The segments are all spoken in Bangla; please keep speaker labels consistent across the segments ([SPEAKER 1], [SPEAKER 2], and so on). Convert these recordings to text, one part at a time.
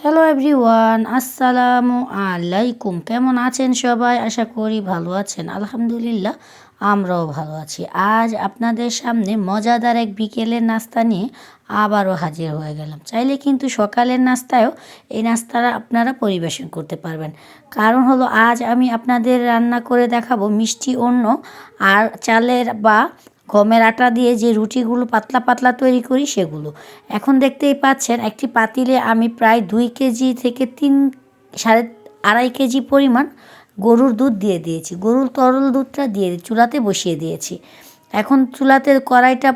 [SPEAKER 1] হ্যালো এভরিওয়ান, আসসালামু আলাইকুম। কেমন আছেন সবাই? আশা করি ভালো আছেন। আলহামদুলিল্লাহ, আমরাও ভালো আছি। আজ আপনাদের সামনে মজাদার এক বিকেলের নাস্তা নিয়ে আবারও হাজির হয়ে গেলাম। চাইলে কিন্তু সকালের নাস্তায়ও এই নাস্তাটা আপনারা পরিবেশন করতে পারবেন। কারণ হলো আজ আমি আপনাদের রান্না করে দেখাবো মিষ্টি অন্ন আর চালের বা গমের আটা দিয়ে যে রুটিগুলো পাতলা পাতলা তৈরি করি সেগুলো। এখন দেখতেই পাচ্ছেন একটি পাতিলে আমি প্রায় 2 কেজি থেকে 2.5 কেজি পরিমাণ গরুর দুধ দিয়ে দিয়েছি। গরুর তরল দুধটা দিয়ে চুলাতে বসিয়ে দিয়েছি। এখন চুলাতে কড়াইটা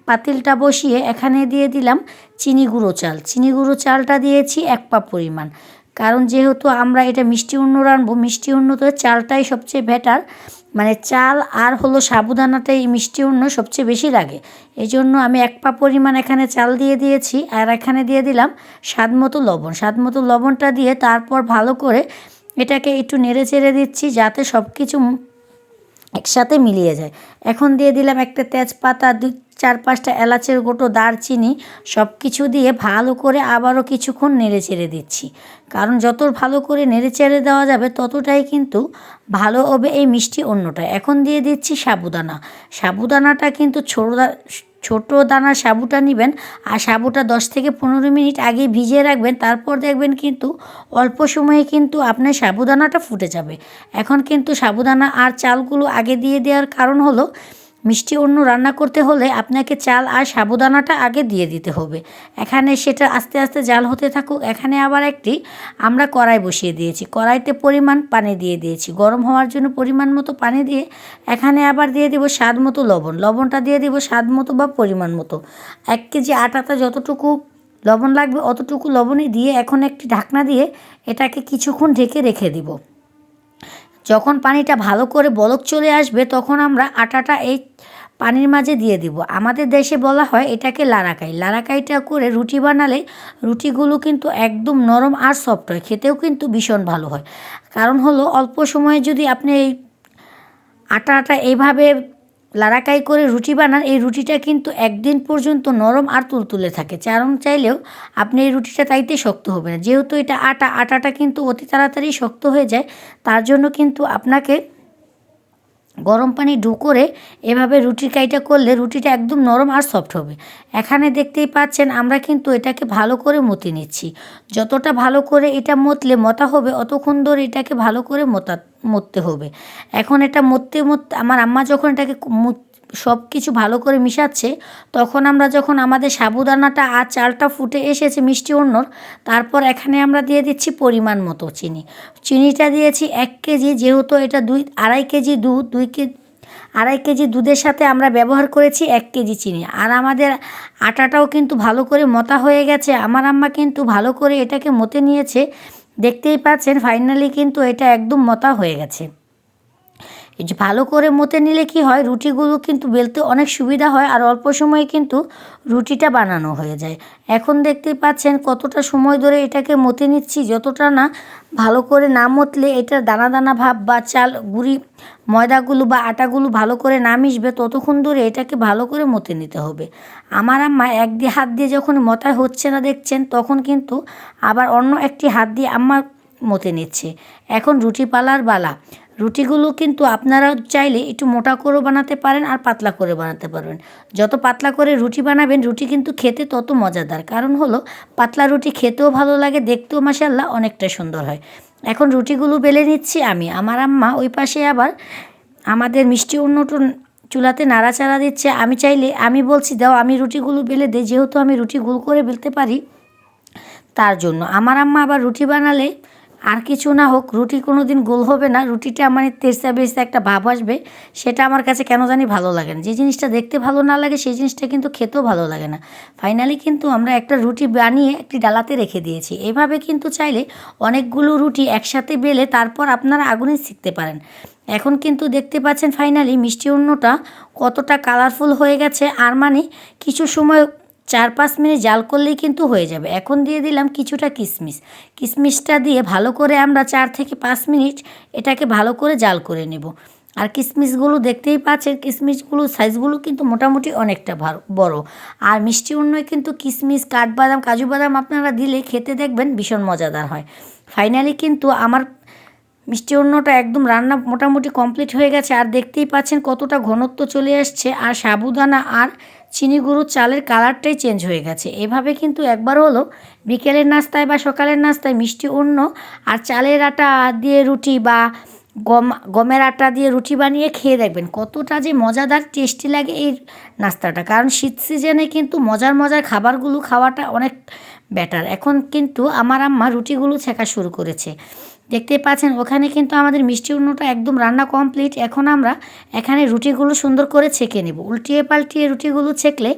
[SPEAKER 1] পাতিলটা বসিয়ে এখানে দিয়ে দিলাম চিনি গুঁড়ো চাল। চিনি গুঁড়ো চালটা দিয়েছি 1 পা পরিমাণ। কারণ যেহেতু আমরা এটা মিষ্টি অন্ন রাঁধবো, মিষ্টি অন্নতে চালটাই সবচেয়ে বেটার। মানে চাল আর হলো সাবুদানাটাই মিষ্টি অন্ন সবচেয়ে বেশি লাগে। এই জন্য আমি 1 পা পরিমাণ এখানে চাল দিয়ে দিয়েছি। আর এখানে দিয়ে দিলাম স্বাদ মতো লবণ। স্বাদ মতো লবণটা দিয়ে তারপর ভালো করে এটাকে একটু নেড়ে চেড়ে দিচ্ছি যাতে সব কিছু একসাথে মিলিয়ে যায়। এখন দিয়ে দিলাম একটা তেজপাতা, 4-5টা এলাচের গোটো, দারচিনি, সব কিছু দিয়ে ভালো করে আবারও কিছুক্ষণ নেড়ে চেড়ে দিচ্ছি। কারণ যত ভালো করে নেড়ে চেড়ে দেওয়া যাবে ততটাই কিন্তু ভালো হবে এই মিষ্টি অন্নটা। এখন দিয়ে দিচ্ছি সাবুদানা। সাবুদানাটা কিন্তু ছোট দানার সাবুটা নেবেন আর সাবুটা 10 থেকে 15 মিনিট আগে ভিজিয়ে রাখবেন। তারপর দেখবেন কিন্তু অল্প সময়ে কিন্তু আপনার সাবুদানাটা ফুটে যাবে। এখন কিন্তু সাবুদানা আর চালগুলো আগে দিয়ে দেওয়ার কারণ হলো মিষ্টি অন্ন রান্না করতে হলে আপনাকে চাল আর সাবুদানাটা আগে দিয়ে দিতে হবে। এখানে সেটা আস্তে আস্তে জাল হতে থাকুক। এখানে আবার একটি আমরা কড়াই বসিয়ে দিয়েছি। কড়াইতে পরিমাণ পানি দিয়ে দিয়েছি। গরম হওয়ার জন্য পরিমাণ মতো পানি দিয়ে এখানে আবার দিয়ে দেবো স্বাদ মতো লবণ। লবণটা দিয়ে দেবো স্বাদ মতো বা পরিমাণ মতো। 1 কেজি আটাতে যতটুকু লবণ লাগবে অতটুকু লবণই দিয়ে এখন একটি ঢাকনা দিয়ে এটাকে কিছুক্ষণ ঢেকে রেখে দিব। যখন পানিটা ভালো করে বলক চলে আসবে তখন আমরা আটাটা এই পানির মাঝে দিয়ে দিব। আমাদের দেশে বলা হয় এটাকে লাড়াকাই। লাড়াকাইটা করে রুটি বানালে রুটিগুলো কিন্তু একদম নরম আর সফট হয়, খেতেও কিন্তু ভীষণ ভালো হয়। কারণ হলো অল্প সময়ে যদি আপনি এই আটা এইভাবে লাড়াকাই করে রুটি বানান, এই রুটিটা কিন্তু একদিন পর্যন্ত নরম আর তুলতুলে থাকে। চাইলেও আপনি এই রুটিটা তাইতে শক্ত হবে না। যেহেতু এটা আটাটা কিন্তু অতি তাড়াতাড়ি শক্ত হয়ে যায়। তার জন্য কিন্তু আপনাকে গরম পানি করে এভাবে রুটির কাইটা করলে রুটিটা একদম নরম আর সফট হবে। এখানে দেখতেই পাচ্ছেন আমরা কিন্তু এটাকে ভালো করে মথে নিচ্ছি। যতটা ভালো করে এটা মতা হবে অতক্ষণ ধরে এটাকে ভালো করে মথতে হবে। এখন এটা মথতে আমার আম্মা যখন এটাকে সব কিছু ভালো করে মিশাচ্ছে তখন আমরা যখন আমাদের সাবুদানাটা আর চালটা ফুটে এসেছে মিষ্টি অন্নর, তারপর এখানে আমরা দিয়ে দিচ্ছি পরিমাণ মতো চিনি। চিনিটা দিয়েছি 1 কেজি, যেহেতু এটা 2.5 কেজি দুধ, 2.5 কেজি দুধের সাথে আমরা ব্যবহার করেছি 1 কেজি চিনি। আর আমাদের আটাটাও কিন্তু ভালো করে মথা হয়ে গেছে। আমার আম্মা কিন্তু ভালো করে এটাকে মথে নিয়েছে। দেখতেই পাচ্ছেন ফাইনালি কিন্তু এটা একদম মথা হয়ে গেছে। এই যে ভালো করে মথে নিলে কি হয়, রুটিগুলো কিন্তু বেলতে অনেক সুবিধা হয় আর অল্প সময়ে কিন্তু রুটিটা বানানো হয়ে যায়। এখন দেখতেই পাচ্ছেন কতটা সময় ধরে এটাকে মথে নিচ্ছি। যতটা না ভালো করে না মথলে এটার দানা দানা ভাব বা চাল গুঁড়ি ময়দাগুলো বা আটাগুলো ভালো করে না মিশবে ততক্ষণ ধরে এটাকে ভালো করে মথে নিতে হবে। আমার আম্মা হাত দিয়ে যখন মথা হচ্ছে না দেখছেন তখন কিন্তু আবার অন্য একটি হাত দিয়ে আম্মা মথে নিচ্ছে। এখন রুটি পালার বালা। রুটিগুলো কিন্তু আপনারা চাইলে একটু মোটা করেও বানাতে পারেন আর পাতলা করে বানাতে পারবেন। যত পাতলা করে রুটি বানাবেন রুটি কিন্তু খেতে তত মজাদার। কারণ হলো পাতলা রুটি খেতেও ভালো লাগে, দেখতেও মাশাআল্লাহ অনেকটা সুন্দর হয়। এখন রুটিগুলো বেলে নিচ্ছি আমি। আমার আম্মা ওই পাশে আবার আমাদের মিষ্টি অন্যটা চুলাতে নাড়াচাড়া দিচ্ছে। আমি বলছি দাও আমি রুটিগুলো বেলে দিই, যেহেতু আমি রুটি গোল করে বেলতে পারি তার জন্য। আমার আম্মা আবার রুটি বানালে আর কিছু না হোক রুটি কোনো দিন গোল হবে না, রুটিটা মানে তেরসা বেরসা একটা ভাব আসবে। সেটা আমার কাছে কেন জানি ভালো লাগে না। যে জিনিসটা দেখতে ভালো না লাগে সেই জিনিসটা কিন্তু খেতেও ভালো লাগে না। ফাইনালি কিন্তু আমরা একটা রুটি বানিয়ে একটি ডালাতে রেখে দিয়েছি। এভাবে কিন্তু চাইলে অনেকগুলো রুটি একসাথে বেলে তারপর আপনারা আগুনে সেঁকতে পারেন। এখন কিন্তু দেখতে পাচ্ছেন ফাইনালি মিষ্টি অন্নটা কতটা কালারফুল হয়ে গেছে। আর মানে কিছু সময় 4-5 মিনিট জাল করলেই কিন্তু হয়ে যাবে। এখন দিয়ে দিলাম কিছুটা কিশমিশ। কিশমিশটা দিয়ে ভালো করে আমরা 4 থেকে 5 মিনিট এটাকে ভালো করে জাল করে নেব। আর কিশমিশগুলো দেখতেই পাচ্ছেন, কিশমিশগুলো সাইজগুলো কিন্তু মোটামুটি অনেকটা বড়। আর মিষ্টি উন্নয় কিন্তু কিশমিশ, কাঠবাদাম, কাজু বাদাম আপনারা দিলে খেতে দেখবেন ভীষণ মজাদার হয়। ফাইনালি কিন্তু আমার মিষ্টি উন্নটা একদম রান্না মোটামুটি কমপ্লিট হয়ে গেছে। আর দেখতেই পাচ্ছেন কতটা ঘনত্ব চলে আসছে, আর সাবুদানা আর চিনি গুঁড়ো চালের কালারটাই চেঞ্জ হয়ে গেছে। এভাবে কিন্তু একবার হলো বিকেলের নাস্তায় বা সকালের নাস্তায় মিষ্টি উন্ন আর চালের আটা দিয়ে রুটি বা গমের আটা দিয়ে রুটি বানিয়ে খেয়ে দেখবেন কতটা যে মজাদার টেস্টি লাগে এই নাস্তাটা। কারণ শীত সিজনে কিন্তু মজার মজার খাবারগুলো খাওয়াটা অনেক বেটার। এখন কিন্তু আমার আম্মা রুটিগুলো ছেঁকা শুরু করেছে, দেখতে পাচ্ছেন। ওখানে কিন্তু আমাদের মিষ্টি উন্নটা একদম রান্না কমপ্লিট। এখন আমরা এখানে রুটিগুলো সুন্দর করে ছেঁকে নেব। উল্টিয়ে পাল্টিয়ে রুটিগুলো ছেঁকলে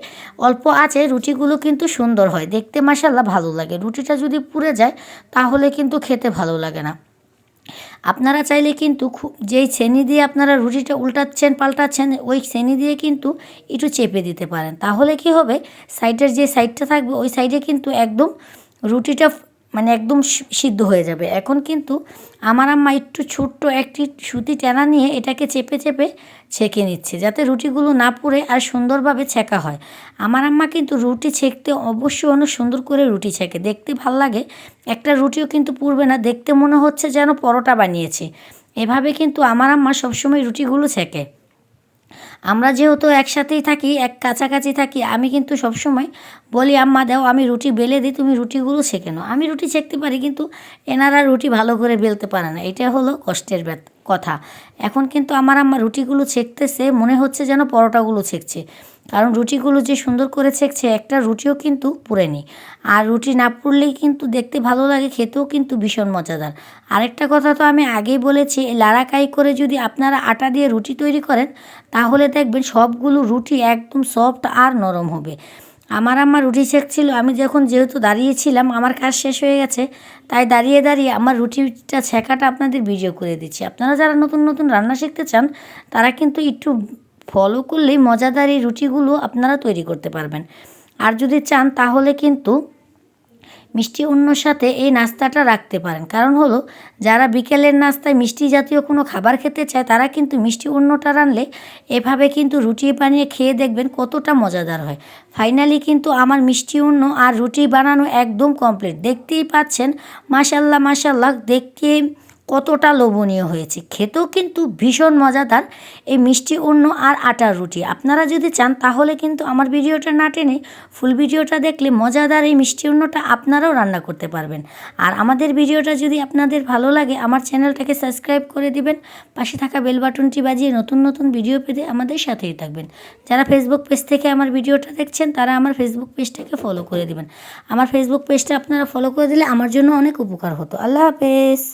[SPEAKER 1] অল্প আছে রুটিগুলো কিন্তু সুন্দর হয় দেখতে, মাশাআল্লাহ ভালো লাগে। রুটিটা যদি পুড়ে যায় তাহলে কিন্তু খেতে ভালো লাগে না। আপনারা চাইলে কিন্তু যেই ছেনি দিয়ে আপনারা রুটিটা উল্টাচ্ছেন পাল্টাচ্ছেন ওই ছেনি দিয়ে কিন্তু একটু চেপে দিতে পারেন। তাহলে কি হবে, সাইডের যে সাইডটা থাকবে ওই সাইডে কিন্তু একদম রুটিটা মানে একদম সিদ্ধ হয়ে যাবে। এখন কিন্তু আমার আম্মা একটু ছোট্ট একটি সুতি টানা নিয়ে এটাকে চেপে চেপে ছেঁকে নিচ্ছে, যাতে রুটিগুলো না পুড়ে আর সুন্দরভাবে ছেঁকা হয়। আমার আম্মা কিন্তু রুটি ছেঁকতে অবশ্যই অনেক সুন্দর করে রুটি ছেঁকে, দেখতে ভাল লাগে। একটা রুটিও কিন্তু পুড়বে না, দেখতে মনে হচ্ছে যেন পরোটা বানিয়েছে। এভাবে কিন্তু আমার আম্মা সবসময় রুটিগুলো ছেঁকে। আমরা যেহেতু একসাথেই থাকি, এক কাছাকাছি থাকি, আমি কিন্তু সবসময় বলি আম্মা দাও আমি রুটি বেলে দিই, তুমি রুটিগুলো ছেঁকে নাও। আমি রুটি ছেঁকতে পারি কিন্তু এনারা রুটি ভালো করে বেলতে পারে না, এটা হলো কষ্টের কথা। এখন কিন্তু আমার আম্মা রুটিগুলো ছেঁকতেছে, মনে হচ্ছে যেন পরোটাগুলো ছেঁকছে। কারণ রুটিগুলো যে সুন্দর করে ছেঁকছে, একটা রুটিও কিন্তু পুড়েনি। আর রুটি না পুড়লেই কিন্তু দেখতে ভালো লাগে, খেতেও কিন্তু ভীষণ মজাদার। আরেকটা কথা তো আমি আগেই বলেছি, লাড়াকাই করে যদি আপনারা আটা দিয়ে রুটি তৈরি করেন তাহলে দেখবেন সবগুলো রুটি একদম সফট আর নরম হবে। আমার আম্মা রুটি ছেঁকছিল, আমি যেহেতু দাঁড়িয়েছিলাম, আমার কাজ শেষ হয়ে গেছে, তাই দাঁড়িয়ে দাঁড়িয়ে আমার রুটিটা ছেঁকাটা আপনাদের ভিডিও করে দিচ্ছি। আপনারা যারা নতুন নতুন রান্না শিখতে চান তারা কিন্তু একটু ফলো করলেই মজাদার এই রুটিগুলো আপনারা তৈরি করতে পারবেন। আর যদি চান তাহলে কিন্তু মিষ্টি উন্নর সাথে এই নাস্তাটা রাখতে পারেন। কারণ হলো যারা বিকেলের নাস্তায় মিষ্টি জাতীয় কোনো খাবার খেতে চায় তারা কিন্তু মিষ্টি উন্নটা রানলে এভাবে কিন্তু রুটি বানিয়ে খেয়ে দেখবেন কতটা মজাদার হয়। ফাইনালি কিন্তু আমার মিষ্টি উন্ন আর রুটি বানানো একদম কমপ্লিট, দেখতেই পাচ্ছেন। মাশাল্লাহ মাশাল্লাহ, দেখতে কতটা লোভনীয় হয়েছে, খেতেও কিন্তু ভীষণ মজাদার এই মিষ্টি উন্ন আর আটার রুটি। আপনারা যদি চান তাহলে কিন্তু আমার ভিডিওটা না টেনে ফুল ভিডিওটা দেখলে মজাদার এই মিষ্টি উন্নটা আপনারাও রান্না করতে পারবেন। আর আমাদের ভিডিওটা যদি আপনাদের ভালো লাগে আমার চ্যানেলটাকে সাবস্ক্রাইব করে দিবেন, পাশে থাকা বেল বাটনটি বাজিয়ে নতুন নতুন ভিডিও পেতে আমাদের সাথেই থাকবেন। যারা ফেসবুক পেজ থেকে আমার ভিডিওটা দেখছেন তারা আমার ফেসবুক পেজটাকে ফলো করে দিবেন। আমার ফেসবুক পেজটা আপনারা ফলো করে দিলে আমার জন্য অনেক উপকার হতো। আল্লাহ হাফেজ।